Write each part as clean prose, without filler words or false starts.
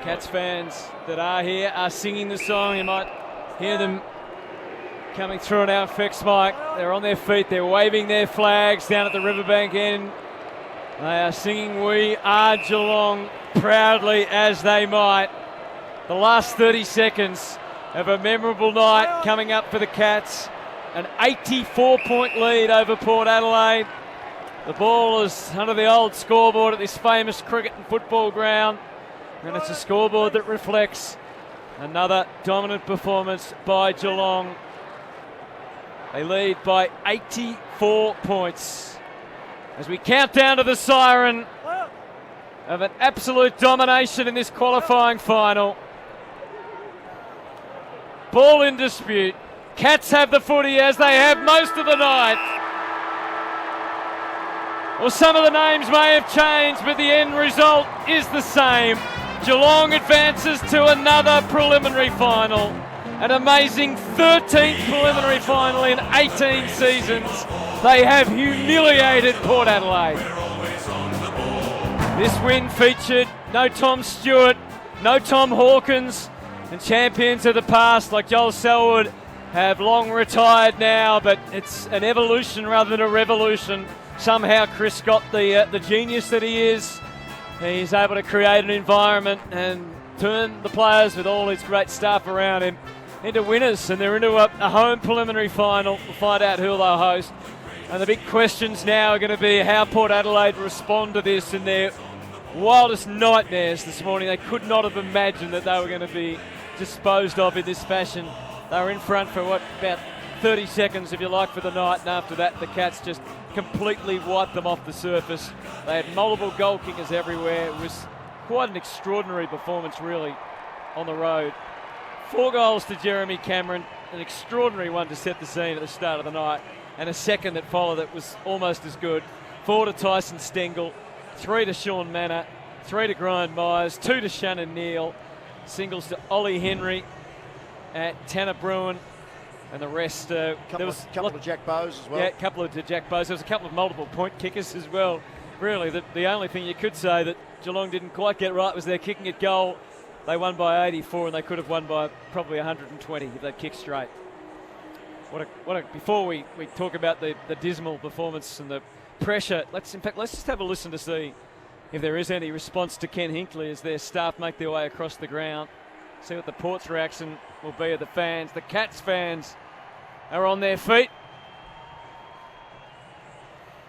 Cats fans that are here are singing the song. You might hear them coming through on our effects mic. They're on their feet. They're waving their flags down at the riverbank end. They are singing "We Are Geelong" proudly as they might. The last 30 seconds of a memorable night coming up for the Cats. An 84-point lead over Port Adelaide. The ball is under the old scoreboard at this famous cricket and football ground, and it's a scoreboard that reflects another dominant performance by Geelong. They lead by 84 points as we count down to the siren of an absolute domination in this qualifying final. Ball in dispute. Cats have the footy as they have most of the night. Well, some of the names may have changed, but the end result is the same. Geelong advances to another preliminary final. An amazing 13th preliminary final in 18 seasons. They have humiliated Port Adelaide. This win featured no Tom Stewart, no Tom Hawkins, and champions of the past like Joel Selwood have long retired now, but it's an evolution rather than a revolution. Somehow Chris got the genius that he is. He's able to create an environment and turn the players with all his great staff around him into winners, and they're into a home preliminary final. We'll find out who they'll host. And the big questions now are going to be how Port Adelaide respond to this in their wildest nightmares this morning. They could not have imagined that they were going to be disposed of in this fashion. They were in front for about 30 seconds, if you like, for the night, and after that the Cats just completely wiped them off the surface. They had multiple goal kickers everywhere. It was quite an extraordinary performance, really, on the road. 4 goals to Jeremy Cameron, an extraordinary one to set the scene at the start of the night, and a second that followed that was almost as good. 4 to Tyson Stengel, 3 to Sean Manor, 3 to Brian Myers, 2 to Shannon Neal, singles to Ollie Henry, at Tanner Bruin, and the rest. There was a couple of Jack Bowes as well. Yeah, a couple of Jack Bowes. There was a couple of multiple point kickers as well. Really, the only thing you could say that Geelong didn't quite get right was their kicking at goal. They won by 84, and they could have won by probably 120 if they'd kicked straight. Before we talk about the dismal performance and the pressure, let's just have a listen to see if there is any response to Ken Hinkley as their staff make their way across the ground. See what the Port's reaction will be of the fans. The Cats fans are on their feet.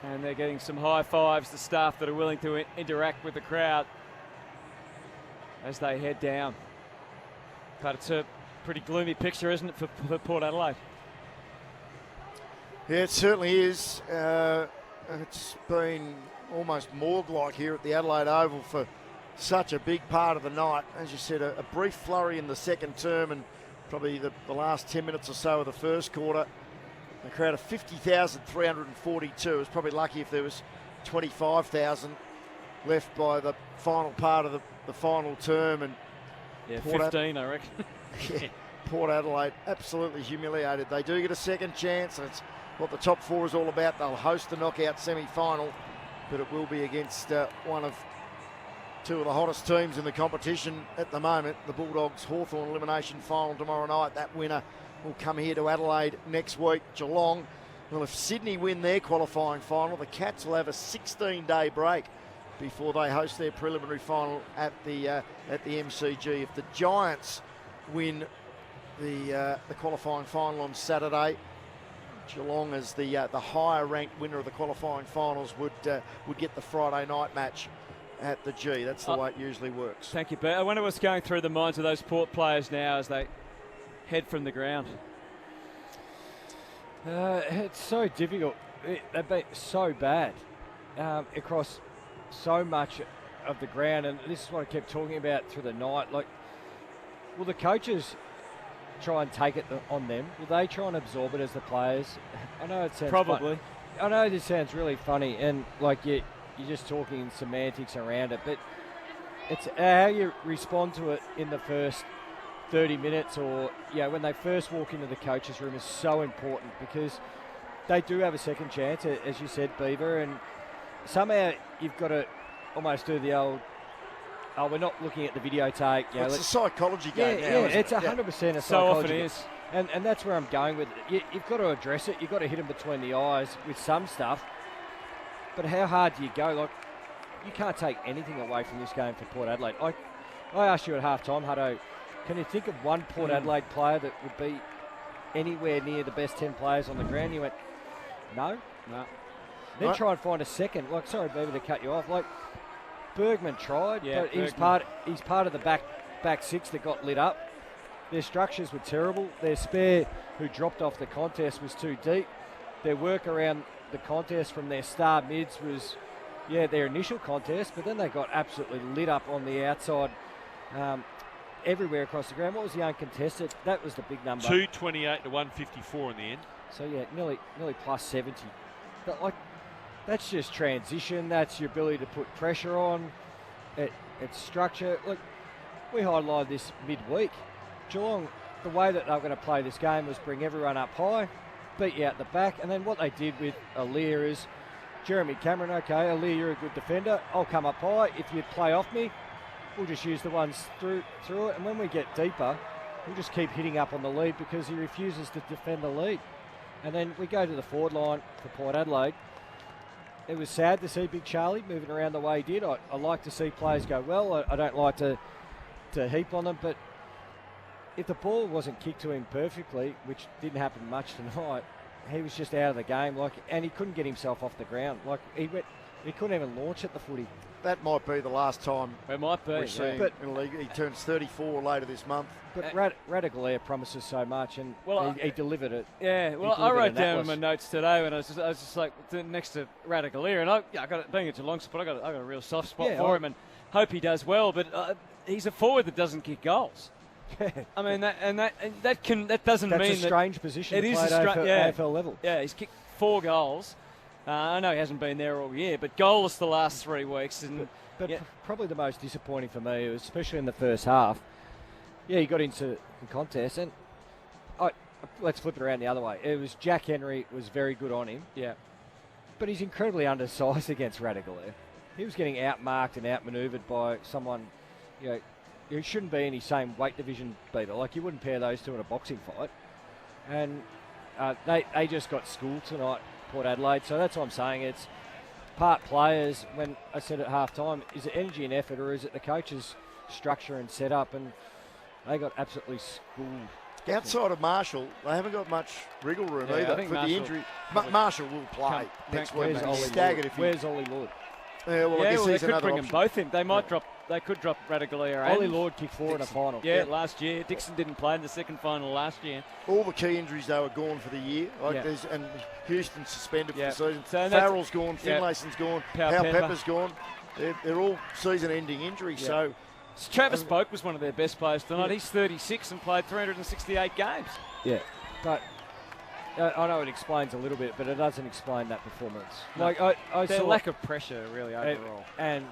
And they're getting some high fives, the staff that are willing to interact with the crowd as they head down. But it's a pretty gloomy picture, isn't it, for Port Adelaide? Yeah, it certainly is. It's been almost morgue-like here at the Adelaide Oval for such a big part of the night. As you said, a brief flurry in the second term and probably the last 10 minutes or so of the first quarter. A crowd of 50,342. It was probably lucky if there was 25,000 left by the final part of the final term. And yeah, 15, I reckon. Yeah, Port Adelaide absolutely humiliated. They do get a second chance, and it's what the top 4 is all about. They'll host the knockout semi-final, but it will be against one of 2 of the hottest teams in the competition at the moment. The Bulldogs Hawthorn elimination final tomorrow night. That winner will come here to Adelaide next week. Geelong, well, if Sydney win their qualifying final, the Cats will have a 16-day break before they host their preliminary final at the MCG. If the Giants win the qualifying final on Saturday, Geelong, as the higher-ranked winner of the qualifying finals, would get the Friday night match at the G. That's the way it usually works. Thank you, Bert. I wonder what's going through the minds of those Port players now as they head from the ground. It's so difficult. They've been so bad across so much of the ground, and this is what I kept talking about through the night. Like, will the coaches try and take it on them? Will they try and absorb it as the players? I know it sounds probably. I know this sounds really funny, and like you're just talking semantics around it, but it's how you respond to it in the first 30 minutes, or when they first walk into the coach's room, is so important, because they do have a second chance, as you said, Beaver, and somehow you've got to almost do the old oh, we're not looking at the videotape. You know, It's a psychology game now. yeah, isn't it's it? 100% a So psychology often game. is. And that's where I'm going with it. You've got to address it. You've got to hit them between the eyes with some stuff. But how hard do you go? Like, you can't take anything away from this game for Port Adelaide. I asked you at half-time, Hutto, can you think of one Port Adelaide player that would be anywhere near the best 10 players on the ground? You went, no. Then Right. try and find a second. Like, sorry, Beaver, to cut you off. Like, Bergman tried, Yeah, but he's Bergman. part of the back six that got lit up. Their structures were terrible. Their spare, who dropped off the contest, was too deep. Their work around the contest from their star mids was, their initial contest, but then they got absolutely lit up on the outside, everywhere across the ground. What was the uncontested? That was the big number. 228 to 154 in the end. So nearly plus 70. But that's just transition. That's your ability to put pressure on. It's structure. Look, we highlighted this midweek. Geelong, the way that they were going to play this game was bring everyone up high, beat you out the back, and then what they did with Aaliyah is, Jeremy Cameron, okay, Aaliyah, you're a good defender. I'll come up high. If you play off me, we'll just use the ones through it, and when we get deeper, we'll just keep hitting up on the lead because he refuses to defend the lead. And then we go to the forward line for Port Adelaide. It was sad to see Big Charlie moving around the way he did. I like to see players go well. I don't like to heap on them, but if the ball wasn't kicked to him perfectly, which didn't happen much tonight, he was just out of the game. And he couldn't get himself off the ground. He couldn't even launch at the footy. That might be the last time It might be. we see him But- in the league. He turns 34 later this month. But Radaglia promises so much, and he delivered it. Yeah, well, He I delivered wrote in down in Atlas. my notes today when I was just like next to Radaglia, and I got being a Geelong spot, I got a real soft spot for him, and hope he does well. But he's a forward that doesn't kick goals. I mean, that doesn't That's mean a strange position it to is play a at AFL level. Yeah, he's kicked 4 goals. I know he hasn't been there all year, but goalless the last 3 weeks. But probably the most disappointing for me, especially in the first half, he got into the contest, and let's flip it around the other way. It was Jack Henry was very good on him. Yeah. But he's incredibly undersized against Radaglia. He was getting outmarked and outmanoeuvred by someone, who shouldn't be in his same weight division, Beaver. Like, you wouldn't pair those two in a boxing fight. And they just got schooled tonight, Port Adelaide. So that's what I'm saying. It's part players. When I said at half-time, is it energy and effort, or is it the coach's structure and setup? And they got absolutely schooled. Outside of Marshall, they haven't got much wriggle room Yeah, I either think for Marshall- the injury. Marshall will play next week. Where's He's Ollie staggered Lord? if he... Where's Ollie Lord? Yeah, well, I Yeah, guess they he's could another bring them option. both in. They might drop. They could drop Radaglia. Ollie and Lord kicked 4 in a final. Yeah, last year. Dixon didn't play in the second final last year. All the key injuries, they were gone for the year. Yeah. And Houston's suspended Yeah. for the season. So that's- Farrell's gone. Finlayson's gone. Powell Pepper's gone. They're all season-ending injuries. Yeah. So Travis Boak was one of their best players tonight. He's 36 and played 368 games. Yeah, but I know it explains a little bit, but it doesn't explain that performance. No. Like I Their saw, lack of pressure, really, overall. and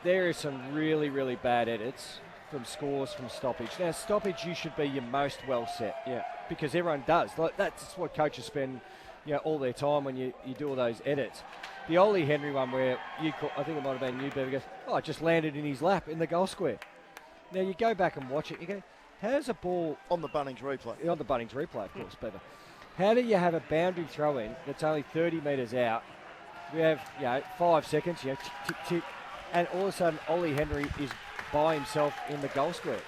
there are some really, really bad edits from scores from stoppage. Now, stoppage, you should be your most well set. Yeah. Because everyone does. Like, that's what coaches spend, all their time when you do all those edits. The Ollie Henry one where I think it might have been you, Beaver, goes, it just landed in his lap in the goal square. Now, you go back and watch it, you go, how's a ball on the Bunnings replay. on the Bunnings replay, of course, Beaver. How do you have a boundary throw in that's only 30 metres out? We have, 5 seconds, tick, tick, tick, and all of a sudden Ollie Henry is by himself in the goal square.